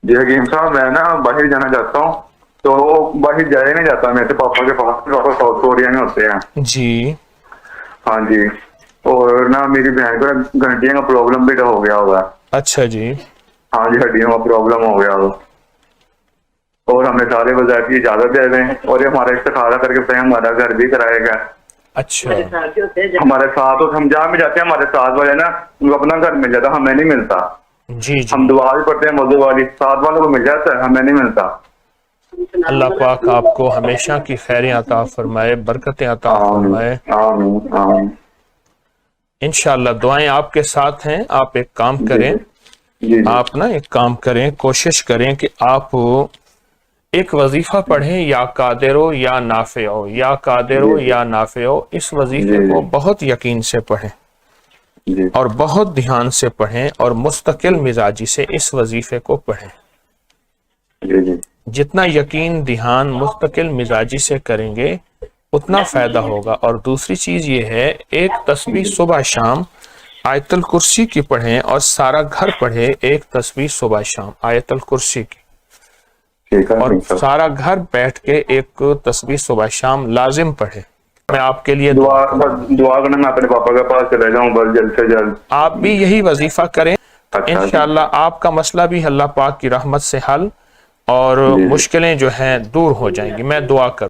جی حکیم صاحب میں نا باہر جانا چاہتا ہوں، تو باہر جایا نہیں جاتا میرے سے پاپا کے پاس، پاپا ساؤتھ کوریا میں ہوتے ہیں۔ جی ہاں جی، اور نا میری بہن کو گھنٹیاں کا پرابلم بھی ہو گیا ہوگا۔ اچھا جی، ہاں جی، ہڈیوں کا پرابلم ہو گیا ہو، اور ہمیں سارے وظائف کی اجازت دے دیں، اور یہ ہمارا استخارہ کر کے ہمارا گھر بھی کرائے گا۔ اچھا ہمارے ساتھ ہم جہاں بھی جاتے ہیں ہمارے ساتھ والے نا ان کو اپنا گھر مل جاتا، ہمیں نہیں ملتا۔ جی ہم جی، دعا بھی پڑھتے ہیں وضو والی، ساتھ والوں کو مل جاتا ہے، ہمیں نہیں ملتا۔ اللہ پاک آپ کو ہمیشہ کی خیریں عطا فرمائے، برکتیں عطا آمین فرمائے۔ آمین آمین۔ انشاءاللہ دعائیں آپ کے ساتھ ہیں۔ آپ ایک کام جی کریں، جی جی جی آپ نا ایک کام کریں، کوشش کریں کہ آپ ایک وظیفہ پڑھیں، یا قادر ہو یا نافع ہو، یا قادر جی ہو یا نافع ہو۔ اس وظیفے جی کو بہت یقین سے پڑھیں جی اور بہت دھیان سے پڑھیں، اور مستقل مزاجی سے اس وظیفے کو پڑھیں۔ جی جی جتنا یقین دھیان مستقل مزاجی سے کریں گے اتنا فائدہ ہوگا۔ اور دوسری چیز یہ ہے، ایک تسبیح صبح شام آیت الکرسی کی پڑھیں، اور سارا گھر پڑھے ایک تسبیح صبح شام آیت الکرسی کی، ٹھیک ہے اور ٹھیک ہے۔ سارا گھر بیٹھ کے ایک تسبیح صبح شام لازم پڑھے۔ میں آپ کے لیے دعا دعا کروں گا، بس دعا کرنا، میں اپنے پاپا کے پاس چلے جاؤں بس جلد سے جلد۔ آپ بھی یہی وظیفہ کریں، اچھا جی انشاءاللہ آپ کا مسئلہ بھی اللہ پاک کی رحمت سے حل، اور جی جی مشکلیں جو ہیں دور ہو جائیں گی۔ میں دعا کروں